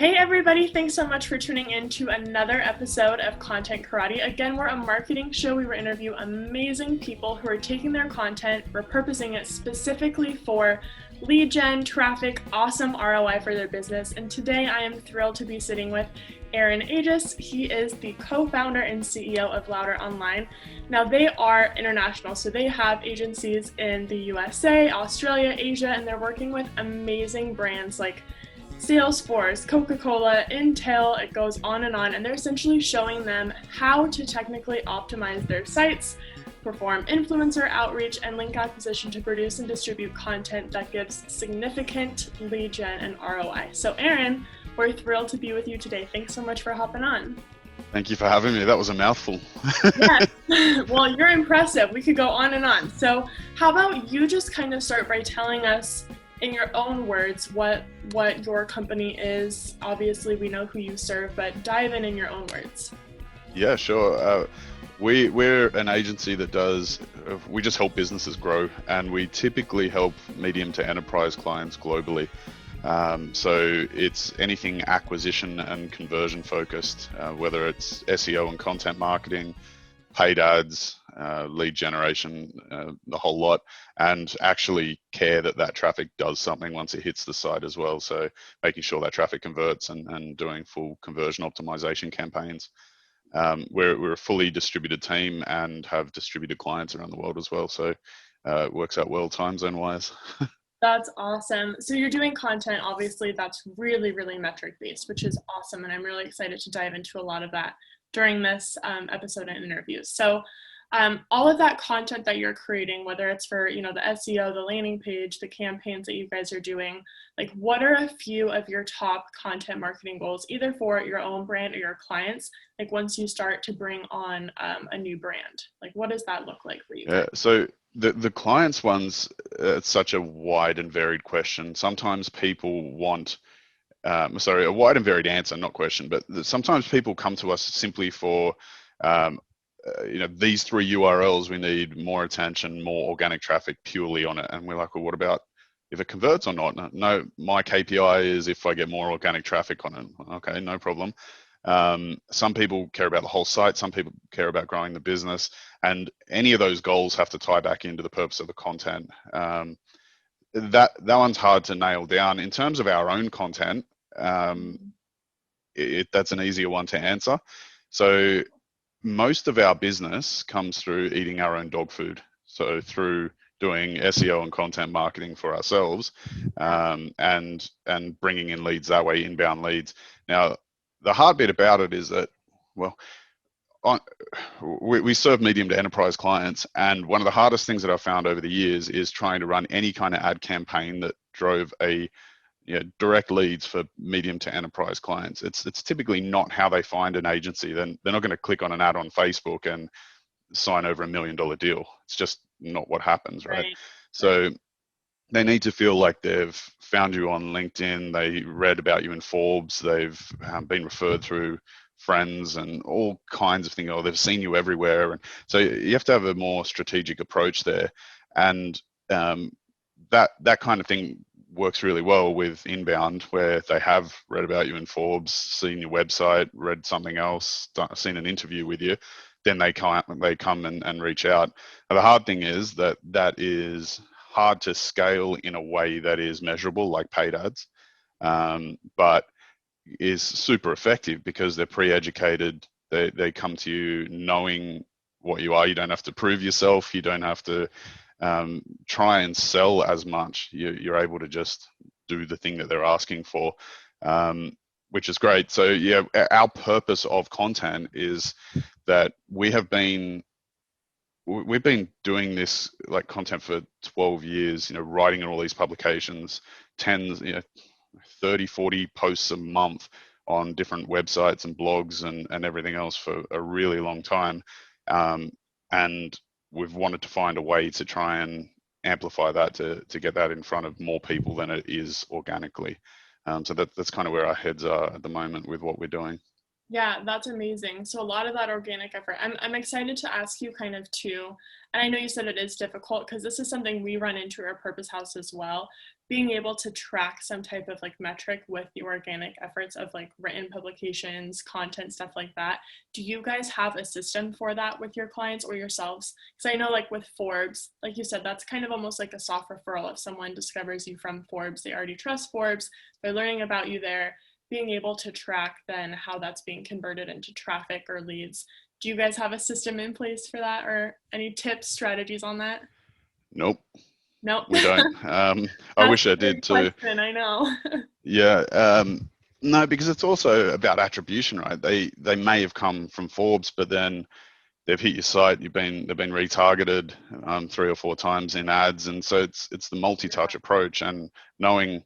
Hey everybody, thanks so much for tuning in to another episode of Content Karate. Again, we're a marketing show. We interview amazing people who are taking their content, repurposing it specifically for lead gen, traffic, awesome ROI for their business. And today I am thrilled to be sitting with Aaron Agius. He is the co-founder and CEO of Louder Online. Now they are international, so they have agencies in the USA, Australia, Asia, and they're working with amazing brands like Salesforce, Coca-Cola, Intel, it goes on, and they're essentially showing them how to technically optimize their sites, perform influencer outreach, and link acquisition to produce and distribute content that gives significant lead gen and ROI. So Aaron, we're thrilled to be with you today. Thanks so much for hopping on. Thank you for having me. That was a mouthful. Yeah, well, you're impressive. We could go on and on. So how about you just kind of start by telling us in your own words what your company is. Obviously we know who you serve, but dive in your own words. Yeah, sure. We're an agency that we just help businesses grow, and we typically help medium to enterprise clients globally. So it's anything acquisition and conversion focused, whether it's SEO and content marketing, paid ads, lead generation, the whole lot, and actually care that traffic does something once it hits the site as well. So making sure that traffic converts and doing full conversion optimization campaigns. We're a fully distributed team and have distributed clients around the world as well. So it works out well time zone wise. That's awesome. So you're doing content, obviously that's really, really metric based, which is awesome. And I'm really excited to dive into a lot of that during this episode and interviews. So all of that content that you're creating, whether it's for, the SEO, the landing page, the campaigns that you guys are doing, like what are a few of your top content marketing goals, either for your own brand or your clients, like once you start to bring on a new brand? Like what does that look like for you? So the clients ones, it's such a wide and varied question. Sometimes people want a wide and varied answer, not question, but sometimes people come to us simply for, these 3 URLs, we need more attention, more organic traffic purely on it. And we're like, well, what about if it converts or not? No, my KPI is if I get more organic traffic on it. Okay, no problem. Some people care about the whole site. Some people care about growing the business, and any of those goals have to tie back into the purpose of the content. That one's hard to nail down. In terms of our own content, that's an easier one to answer. So most of our business comes through eating our own dog food. So through doing SEO and content marketing for ourselves, and bringing in leads that way, inbound leads. Now, the hard bit about it is that, we serve medium to enterprise clients, and one of the hardest things that I've found over the years is trying to run any kind of ad campaign that drove direct leads for medium to enterprise clients. It's typically not how they find an agency. Then they're not going to click on an ad on Facebook and sign over $1 million deal. It's just not what happens, right? So they need to feel like they've found you on LinkedIn, they read about you in Forbes, they've been referred through friends and all kinds of things, or they've seen you everywhere. And so you have to have a more strategic approach there. And that kind of thing works really well with inbound, where they have read about you in Forbes, seen your website, read something else, seen an interview with you, then they come and reach out. Now, the hard thing is that is hard to scale in a way that is measurable, like paid ads, but is super effective because they're pre-educated. They come to you knowing what you are. You don't have to prove yourself. You don't have to try and sell as much. You're able to just do the thing that they're asking for, which is great. So yeah, our purpose of content is that we've been doing this like content for 12 years, writing in all these publications, 30, 40 posts a month on different websites and blogs and everything else for a really long time. And we've wanted to find a way to try and amplify that to get that in front of more people than it is organically. So that's kind of where our heads are at the moment with what we're doing. Yeah, that's amazing. So a lot of that organic effort. I'm excited to ask you kind of too, and I know you said it is difficult because this is something we run into our Purpose House as well. Being able to track some type of like metric with the organic efforts of like written publications, content, stuff like that. Do you guys have a system for that with your clients or yourselves? Because I know like with Forbes, like you said, that's kind of almost like a soft referral. If someone discovers you from Forbes, they already trust Forbes, they're learning about you there, being able to track then how that's being converted into traffic or leads. Do you guys have a system in place for that or any tips, strategies on that? Nope, Nope. we don't. I That's wish I a did great too. question, I know. Yeah. No, because it's also about attribution, right? They may have come from Forbes, but then they've hit your site. They've been retargeted 3 or 4 times in ads, and so it's the multi-touch approach and knowing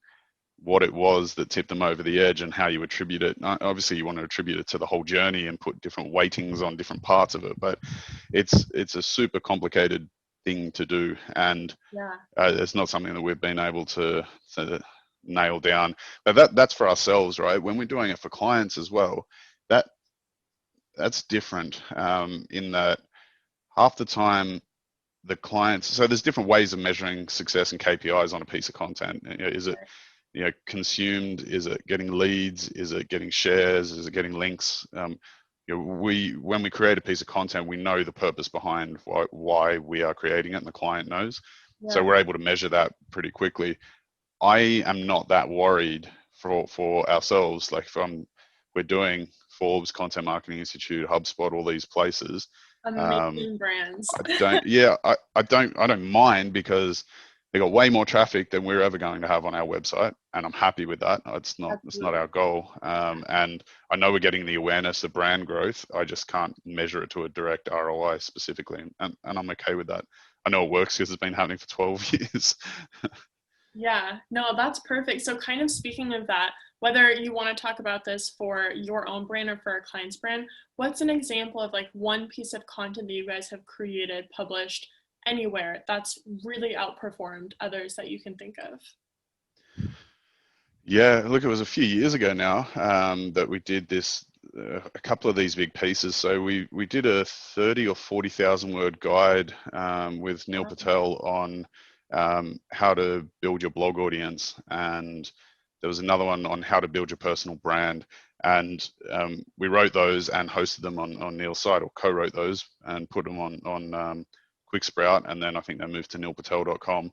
what it was that tipped them over the edge and how you attribute it. Obviously, you want to attribute it to the whole journey and put different weightings on different parts of it, but it's a super complicated thing to do, and Yeah, it's not something that we've been able to nail down. But that's for ourselves, right? When we're doing it for clients as well, that that's different in that half the time the clients. So there's different ways of measuring success and KPIs on a piece of content. Is it consumed? Is it getting leads? Is it getting shares? Is it getting links? When we create a piece of content, we know the purpose behind why we are creating it, and the client knows. So yeah, we're able to measure that pretty quickly. I am not that worried for ourselves. Like we're doing Forbes, Content Marketing Institute, HubSpot, all these places. Um, amazing brands. I don't. Yeah, I don't. I don't mind because they got way more traffic than we're ever going to have on our website, and I'm happy with that. It's not our Absolutely. goal. And I know we're getting the awareness of brand growth. I just can't measure it to a direct ROI specifically, and I'm okay with that. I know it works because it's been happening for 12 years. Yeah, no, that's perfect. So, kind of speaking of that, whether you want to talk about this for your own brand or for a client's brand, what's an example of like one piece of content that you guys have created, published anywhere that's really outperformed others that you can think of? Yeah, look, it was a few years ago now that we did this, a couple of these big pieces. So we did a 30 or 40,000 word guide with Neil Wow. Patel on how to build your blog audience, and there was another one on how to build your personal brand. And we wrote those and hosted them on Neil's site, or co-wrote those and put them on QuickSprout, and then I think they moved to neilpatel.com.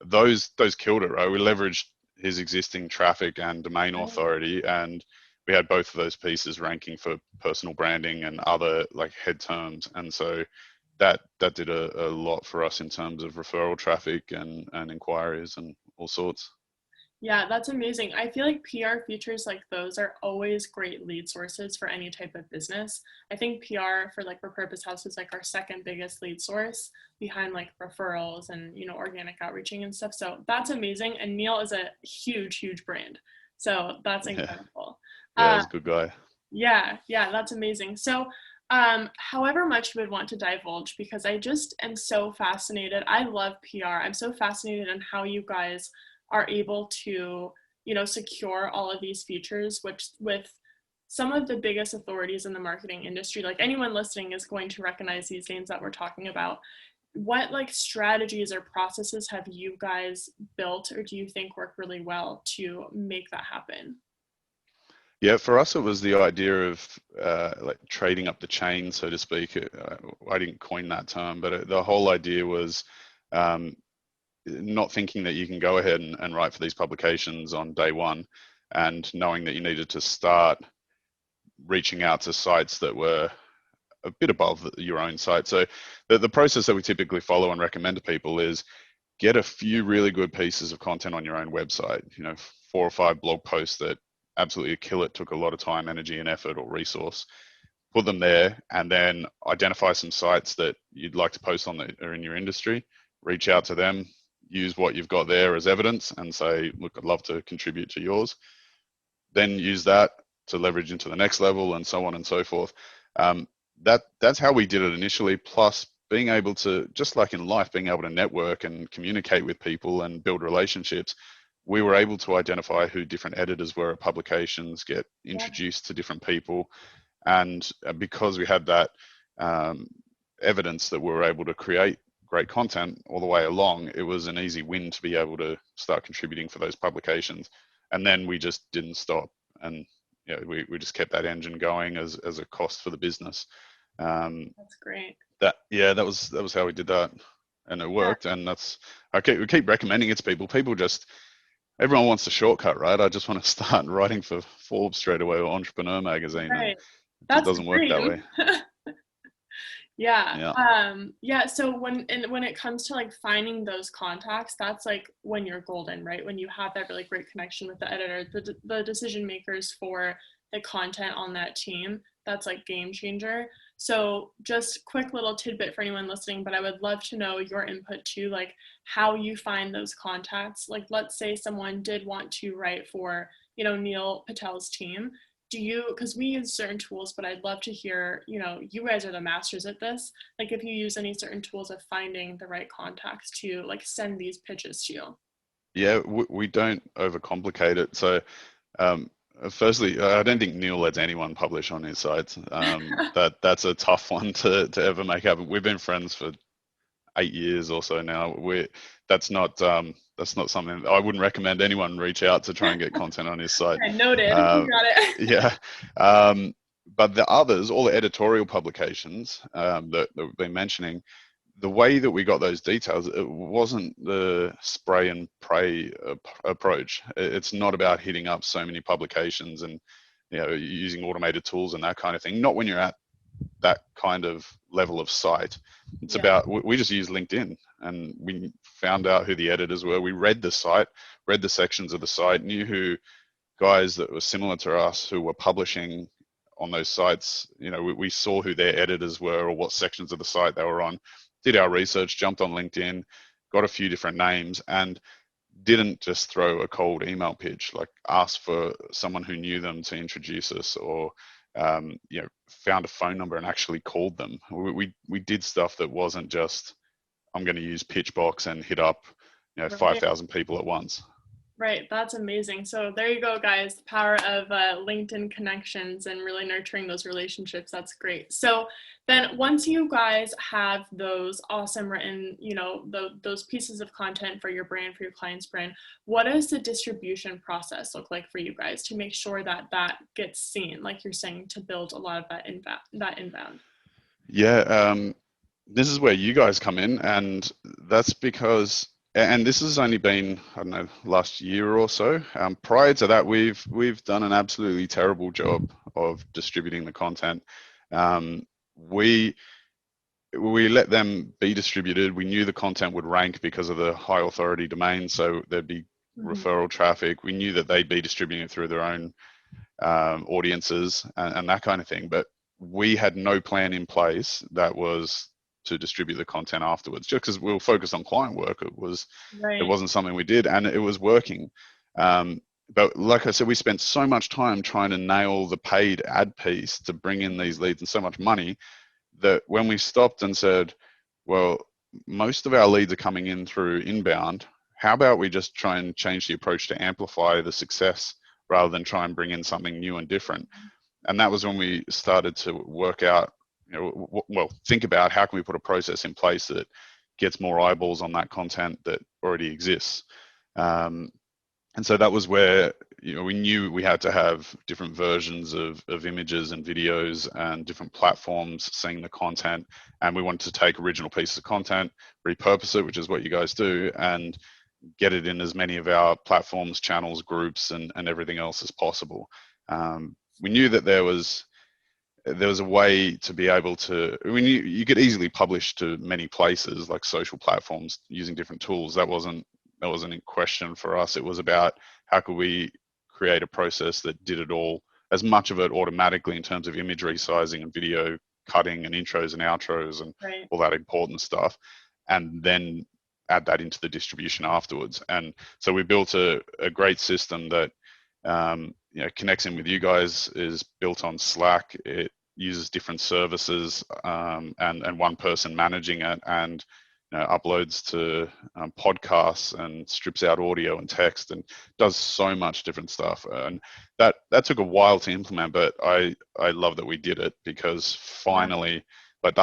Those killed it, right? We leveraged his existing traffic and domain authority, and we had both of those pieces ranking for personal branding and other like head terms, and so that did a lot for us in terms of referral traffic and inquiries and all sorts. Yeah, that's amazing. I feel like PR features like those are always great lead sources for any type of business. I think PR for like Repurpose House is like our second biggest lead source behind like referrals and organic outreaching and stuff. So that's amazing. And Neil is a huge, huge brand. So that's Yeah, incredible. yeah, Uh, he's a good guy. yeah, that's amazing. So however much you would want to divulge, because I just am so fascinated. I love PR. I'm so fascinated in how you guys are able to, secure all of these features, which with some of the biggest authorities in the marketing industry, like anyone listening is going to recognize these names that we're talking about. What like strategies or processes have you guys built or do you think work really well to make that happen? Yeah, for us, it was the idea of like trading up the chain, so to speak. I didn't coin that term, but the whole idea was um, not thinking that you can go ahead and write for these publications on day one, and knowing that you needed to start reaching out to sites that were a bit above your own site. So the process that we typically follow and recommend to people is get a few really good pieces of content on your own website, 4 or 5 blog posts that absolutely kill it, took a lot of time, energy, and effort or resource. Put them there, and then identify some sites that you'd like to post on that are in your industry. Reach out to them, use what you've got there as evidence, and say, "Look, I'd love to contribute to yours." Then use that to leverage into the next level, and so on and so forth. That's how we did it initially. Plus, being able to, just like in life, being able to network and communicate with people and build relationships, we were able to identify who different editors were at publications, get Yeah. introduced to different people, And because we had that evidence that we were able to create great content all the way along, it was an easy win to be able to start contributing for those publications. And then we just didn't stop, and we just kept that engine going as a cost for the business. That's great. That was how we did that, and it worked. And we keep recommending it to people. Everyone wants a shortcut, right? I just want to start writing for Forbes straight away or Entrepreneur magazine, and it just doesn't work that way. Yeah. So when it comes to like finding those contacts, that's like when you're golden, right? When you have that really great connection with the editor, the decision makers for the content on that team, that's like game changer. So just quick little tidbit for anyone listening, but I would love to know your input too, like how you find those contacts. Like, let's say someone did want to write for, Neil Patel's team. Because we use certain tools, but I'd love to hear, you guys are the masters at this. Like if you use any certain tools of finding the right contacts to like send these pitches to you. Yeah, we don't overcomplicate it. So firstly, I don't think Neil lets anyone publish on his sites. That's a tough one to ever make happen. We've been friends for 8 years or so now. That's not something I wouldn't recommend anyone reach out to try and get content on his site. Okay, noted. You got it. Yeah. But the others, all the editorial publications that we've been mentioning, the way that we got those details, it wasn't the spray and pray approach. It's not about hitting up so many publications and using automated tools and that kind of thing. Not when you're at that kind of level of site. It's about, we just used LinkedIn, and we found out who the editors were. We read the site, read the sections of the site, knew who guys that were similar to us who were publishing on those sites. We saw who their editors were or what sections of the site they were on, did our research, jumped on LinkedIn, got a few different names, and didn't just throw a cold email pitch, like asked for someone who knew them to introduce us, or found a phone number and actually called them. We did stuff that wasn't just, I'm going to use Pitchbox and hit up 5,000 people at once. Right. That's amazing. So there you go, guys. The power of LinkedIn connections and really nurturing those relationships. That's great. So then once you guys have those awesome written, those pieces of content for your brand, for your client's brand, what does the distribution process look like for you guys to make sure that that gets seen, like you're saying, to build a lot of that inbound? Yeah. This is where you guys come in, and that's because, and this has only been, I don't know, last year or so. Prior to that, we've done an absolutely terrible job of distributing the content. We let them be distributed. We knew the content would rank because of the high authority domain, so there'd be referral traffic. We knew that they'd be distributing it through their own audiences and that kind of thing. But we had no plan in place that was to distribute the content afterwards, just because we were focused on client work. It wasn't something we did, and it was working. But like I said, we spent so much time trying to nail the paid ad piece to bring in these leads and so much money that when we stopped and said, well, most of our leads are coming in through inbound, how about we just try and change the approach to amplify the success rather than try and bring in something new and different? And that was when we started to work out, think about how can we put a process in place that gets more eyeballs on that content that already exists. And so that was where we knew we had to have different versions of images and videos and different platforms seeing the content. And we wanted to take original pieces of content, repurpose it, which is what you guys do, and get it in as many of our platforms, channels, groups, and everything else as possible. We knew that there was a way to be able to, you could easily publish to many places like social platforms using different tools. That wasn't in question for us. It was about how could we create a process that did it all, as much of it automatically in terms of image resizing and video cutting and intros and outros and all that important stuff, and then add that into the distribution afterwards. And so we built a great system that connects in with you guys, is built on Slack. It uses different services and one person managing it, and uploads to podcasts and strips out audio and text and does so much different stuff. And that took a while to implement, but I love that we did it, because finally, like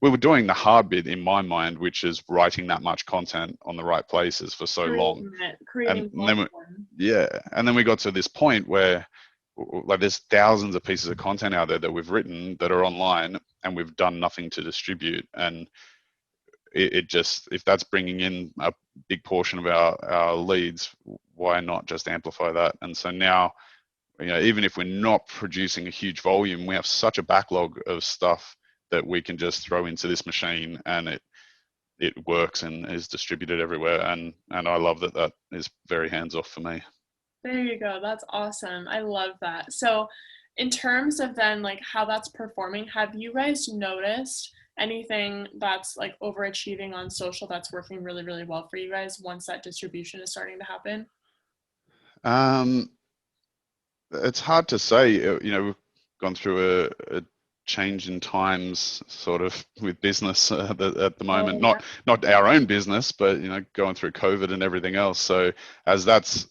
we were doing the hard bit in my mind, which is writing that much content on the right places for so long. Creating and then we got to this point where, like, there's thousands of pieces of content out there that we've written that are online, and we've done nothing to distribute. And it just, if that's bringing in a big portion of our leads, why not just amplify that? And so now, even if we're not producing a huge volume, we have such a backlog of stuff that we can just throw into this machine, and it works and is distributed everywhere. And I love that is very hands off for me. There you go. That's awesome. I love that. So in terms of then like how that's performing, have you guys noticed anything that's like overachieving on social that's working really, really well for you guys once that distribution is starting to happen? It's hard to say. We've gone through a change in times sort of with business at the moment. Not our own business, but going through COVID and everything else. So as that's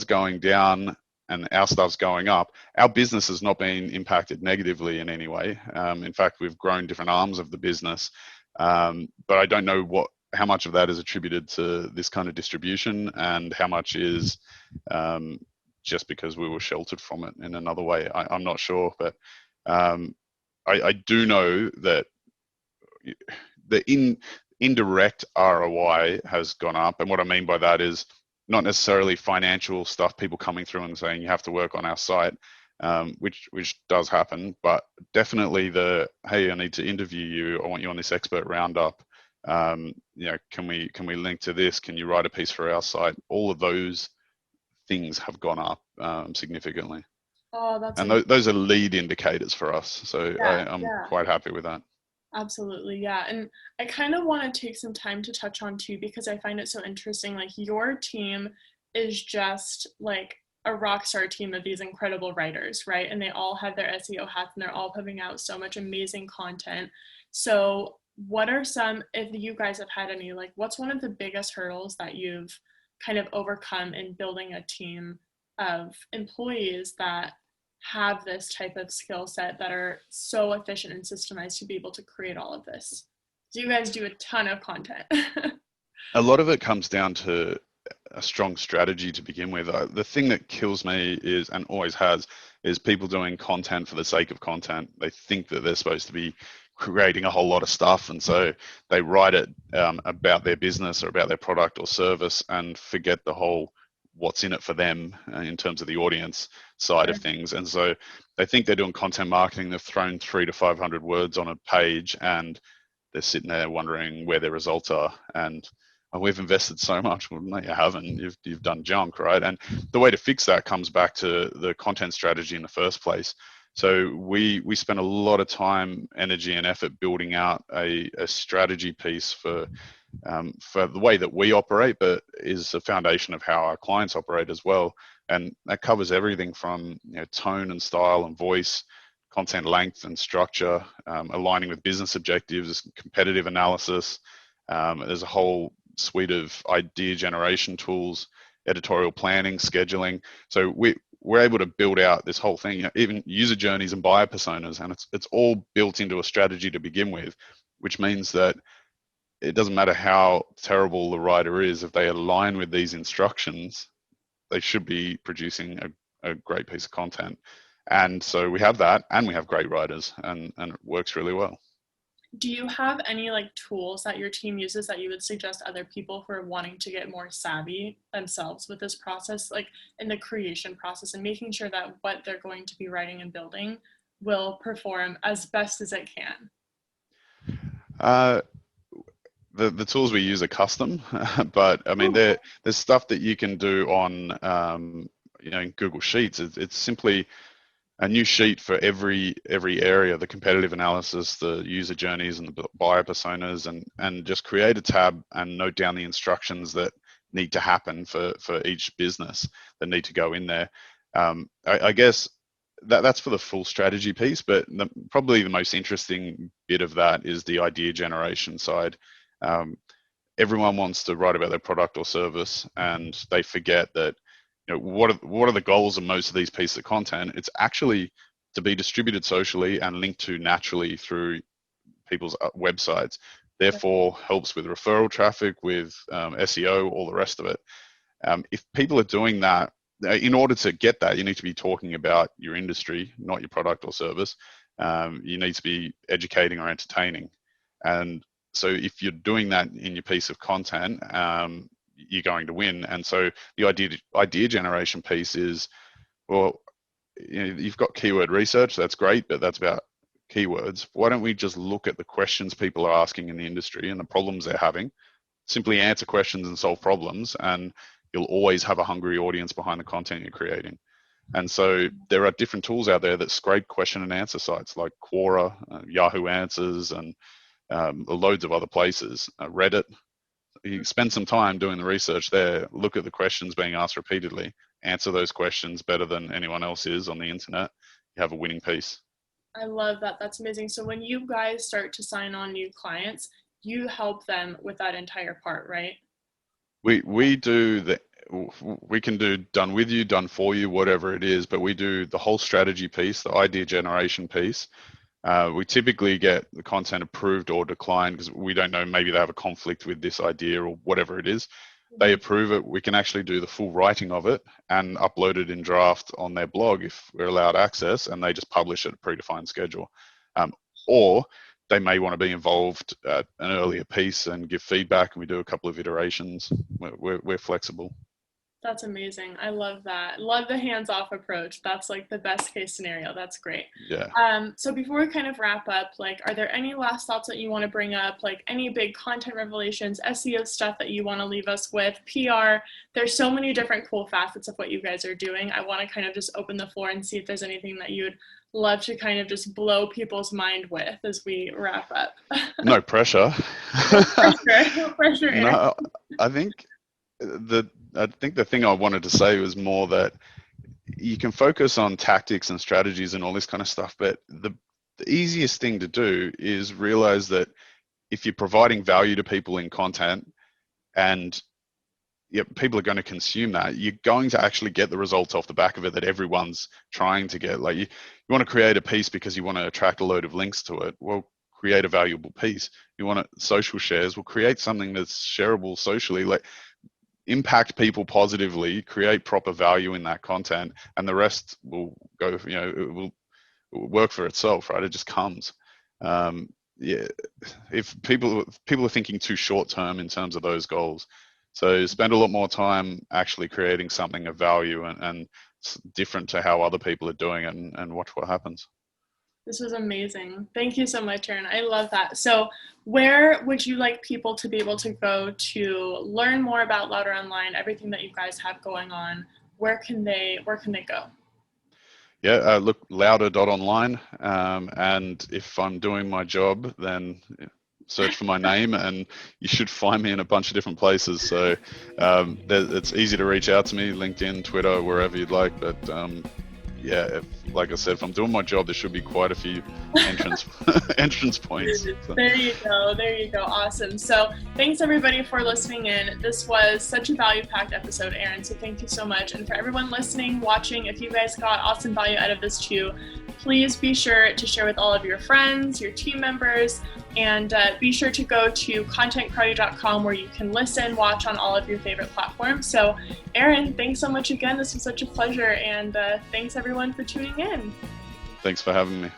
going down and our stuff's going up, our business has not been impacted negatively in any way. In fact, we've grown different arms of the business, but I don't know how much of that is attributed to this kind of distribution, and how much is just because we were sheltered from it in another way. I'm not sure, but I do know that the indirect ROI has gone up. And what I mean by that is not necessarily financial stuff, people coming through and saying you have to work on our site, which does happen, but definitely hey, I need to interview you, I want you on this expert roundup, can we link to this, can you write a piece for our site? All of those things have gone up significantly. And those are lead indicators for us. So I'm quite happy with that. Absolutely. Yeah. And I kind of want to take some time to touch on too, because I find it so interesting. Like, your team is just like a rock star team of these incredible writers, right? And they all have their SEO hats, and they're all putting out so much amazing content. So what are some, if you guys have had any, like, what's one of the biggest hurdles that you've kind of overcome in building a team of employees that have this type of skill set, that are so efficient and systemized to be able to create all of this? So you guys do a ton of content. A lot of it comes down to a strong strategy to begin with. The thing that kills me is, and always has, is people doing content for the sake of content. They think that they're supposed to be creating a whole lot of stuff, and so they write it about their business or about their product or service, and forget the whole what's in it for them in terms of the audience side of things. And so they think they're doing content marketing. They've thrown 300 to 500 words on a page, and they're sitting there wondering where their results are. And we've invested so much. Well, no, you haven't. You've done junk, right? And the way to fix that comes back to the content strategy in the first place. So we spend a lot of time, energy, and effort building out a strategy piece for the way that we operate, but is a foundation of how our clients operate as well. And that covers everything from tone and style and voice, content length and structure, aligning with business objectives, competitive analysis. There's a whole suite of idea generation tools, editorial planning, scheduling. So we're able to build out this whole thing, even user journeys and buyer personas, and it's all built into a strategy to begin with, which means that it doesn't matter how terrible the writer is, if they align with these instructions, they should be producing a great piece of content. And so we have that, and we have great writers, and it works really well. Do you have any like tools that your team uses that you would suggest other people who are wanting to get more savvy themselves with this process, like in the creation process, and making sure that what they're going to be writing and building will perform as best as it can? The tools we use are custom, but I mean, there's stuff that you can do on in Google Sheets. It's simply a new sheet for every area, the competitive analysis, the user journeys, and the buyer personas, and just create a tab and note down the instructions that need to happen for each business that need to go in there. I guess that's for the full strategy piece, but probably the most interesting bit of that is the idea generation side. everyone wants to write about their product or service, and they forget that, what are the goals of most of these pieces of content? It's actually to be distributed socially and linked to naturally through people's websites. Therefore, helps with referral traffic, with SEO, all the rest of it. If people are doing that, in order to get that, you need to be talking about your industry, not your product or service. You need to be educating or entertaining. And so if you're doing that in your piece of content, you're going to win. And so the idea generation piece is, well, you've got keyword research, that's great, but that's about keywords. Why don't we just look at the questions people are asking in the industry and the problems they're having? Simply answer questions and solve problems, and you'll always have a hungry audience behind the content you're creating. And so there are different tools out there that scrape question and answer sites like Quora, Yahoo Answers, and loads of other places, Reddit. You spend some time doing the research there, look at the questions being asked repeatedly, answer those questions better than anyone else is on the internet, you have a winning piece. I love that. That's amazing. So when you guys start to sign on new clients, you help them with that entire part, right? We do we can do done with you, done for you, whatever it is, but we do the whole strategy piece, the idea generation piece. We typically get the content approved or declined because we don't know, maybe they have a conflict with this idea or whatever it is. They approve it. We can actually do the full writing of it and upload it in draft on their blog if we're allowed access, and they just publish at a predefined schedule. Or they may want to be involved at an earlier piece and give feedback, and we do a couple of iterations. We're flexible. That's amazing. I love that. Love the hands-off approach. That's like the best case scenario. That's great. Yeah. So before we kind of wrap up, like, are there any last thoughts that you want to bring up? Like any big content revelations, SEO stuff that you want to leave us with, PR? There's so many different cool facets of what you guys are doing. I want to kind of just open the floor and see if there's anything that you would love to kind of just blow people's mind with as we wrap up. No pressure. No pressure. No pressure. No, I think the thing I wanted to say was more that you can focus on tactics and strategies and all this kind of stuff, but the easiest thing to do is realize that if you're providing value to people in content and people are going to consume that, you're going to actually get the results off the back of it that everyone's trying to get. Like you want to create a piece because you want to attract a load of links to it. Well, create a valuable piece. You want social shares, well, create something that's shareable socially. Like impact people positively, create proper value in that content, and the rest will go, it will work for itself, right? It just comes. If people are thinking too short term in terms of those goals, so spend a lot more time actually creating something of value and different to how other people are doing it, and watch what happens. This was amazing. Thank you so much, Aaron. I love that. So where would you like people to be able to go to learn more about Louder Online, everything that you guys have going on? Where can they go? Yeah, look, louder.online. And if I'm doing my job, then search for my name and you should find me in a bunch of different places. So it's easy to reach out to me, LinkedIn, Twitter, wherever you'd like. But like I said, if I'm doing my job, there should be quite a few entrance points. So. There you go. Awesome. So thanks everybody for listening in. This was such a value-packed episode, Aaron. So thank you so much. And for everyone listening, watching, if you guys got awesome value out of this too, please be sure to share with all of your friends, your team members, and be sure to go to contentkarate.com where you can listen, watch on all of your favorite platforms. So Aaron, thanks so much again. This was such a pleasure, and thanks everyone for tuning in. Thanks for having me.